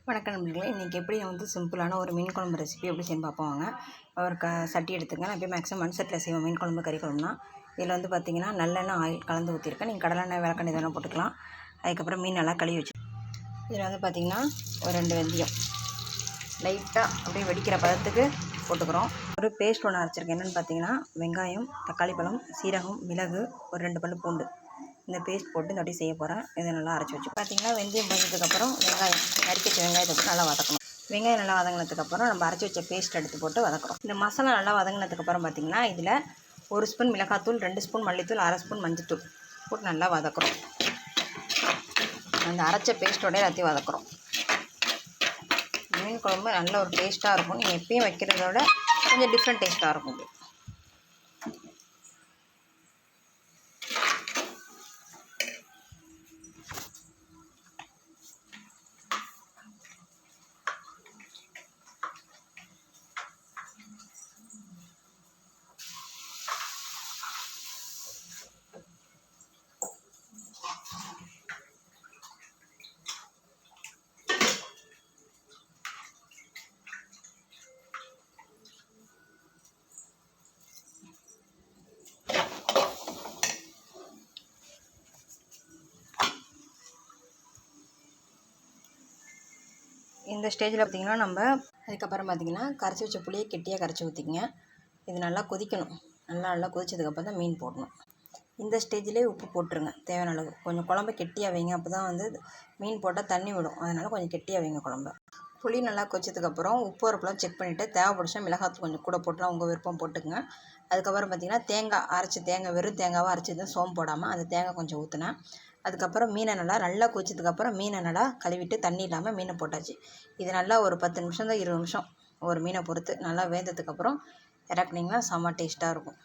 வணக்கம் நண்பர்களே, இன்றைக்கி எப்படி சிம்பிளான ஒரு மீன் குழம்பு ரெசிபி எப்படி செய்யணும் பார்ப்போம் வாங்க. ஒரு சட்டி எடுத்துங்க. நான் எப்பயும் மேக்ஸிமம் மண் சட்டியில் செய்வோம் மீன் குழம்பு கறி குழம்புனா. இதில் பார்த்திங்கன்னா நல்லெண்ணெய் ஆயில் கலந்து ஊற்றிருக்கேன். நீங்கள் கடலெண்ணெய் விளக்கெண்ணெய் இதெல்லாம் போட்டுக்கலாம். அதுக்கப்புறம் மீன் நல்லா கழுவி வச்சு இதில் பார்த்திங்கன்னா ஒரு 2 வெந்தயம் லைட்டாக அப்படியே வெடிக்கிற பதத்துக்கு போட்டுக்கிறோம். ஒரு பேஸ்ட் ஒன்று அரைச்சிருக்கேன். என்னென்னு பார்த்தீங்கன்னா வெங்காயம், தக்காளி பழம், சீரகம், மிளகு, ஒரு 2 பல்லு பூண்டு, இந்த பேஸ்ட் போட்டு இந்த அப்படியே செய்ய போகிறேன். இதை நல்லா அரைச்சி வச்சு பார்த்திங்கன்னா வெந்தயம் போட்டதுக்கப்புறம் வெங்காயம் நறுக்கி வச்ச வெங்காயத்தை போட்டு நல்லா வதக்கணும். வெங்காயம் நல்லா வதங்கினதுக்கப்புறம் நம்ம அரைச்சி வச்ச பேஸ்ட் எடுத்து போட்டு வதக்குறோம். இந்த மசாலா நல்லா வதங்கினதுக்கப்புறம் பார்த்திங்கன்னா இதில் 1 ஸ்பூன் மிளகாத்தூள், 2 ஸ்பூன் மல்லித்தூள், 1/2 ஸ்பூன் மஞ்சத்தூள் போட்டு நல்லா வதக்குறோம். அந்த அரைச்ச பேஸ்ட்டோடய எல்லாத்தையும் வதக்குறோம். மீன் குழம்பு நல்ல ஒரு டேஸ்ட்டாக இருக்கும். நீங்கள் எப்பயும் வைக்கிறத விட கொஞ்சம் டிஃப்ரெண்ட் டேஸ்ட்டாக இருக்கும். இந்த ஸ்டேஜில் பார்த்திங்கன்னா நம்ம அதுக்கப்புறம் பார்த்திங்கன்னா கரைச்சி வச்ச புளியை கெட்டியாக கரைச்சி ஊற்றிக்கிங்க. இது நல்லா கொதிக்கணும். நல்லா கொதிச்சதுக்கப்புறம் தான் மீன் போடணும். இந்த ஸ்டேஜிலே உப்பு போட்டுருங்க தேவையான அளவு. கொஞ்சம் குழம்பு கெட்டியாக வைங்க, அப்போ தான் மீன் போட்டால் தண்ணி விடும். அதனால் கொஞ்சம் கெட்டியாக வைங்க குழம்பு. புளி நல்லா கொதிச்சதுக்கப்புறம் உப்பு உரப்புலாம் செக் பண்ணிவிட்டு தேவைப்படுச்சா மிளகாத்தூள் கொஞ்சம் கூட போட்டுலாம் உங்கள் விருப்பம் போட்டுக்குங்க. அதுக்கப்புறம் பார்த்திங்கன்னா தேங்காய் வெறும் தேங்காவாக அரைச்சி சோம்பு போடாமல் அந்த தேங்காய் கொஞ்சம் ஊற்றினேன். அதுக்கப்புறம் மீனை நல்லா கொதிச்சதுக்கப்புறம் மீனை நல்லா கழுவிட்டு தண்ணி இல்லாமல் மீனை போட்டாச்சு. இது நல்லா ஒரு 10 நிமிஷம் தான் 20 நிமிஷம் ஒரு மீனை பொறுத்து நல்லா வேந்ததுக்கப்புறம் இறக்குனிங்கன்னா செம்ம டேஸ்ட்டாக இருக்கும்.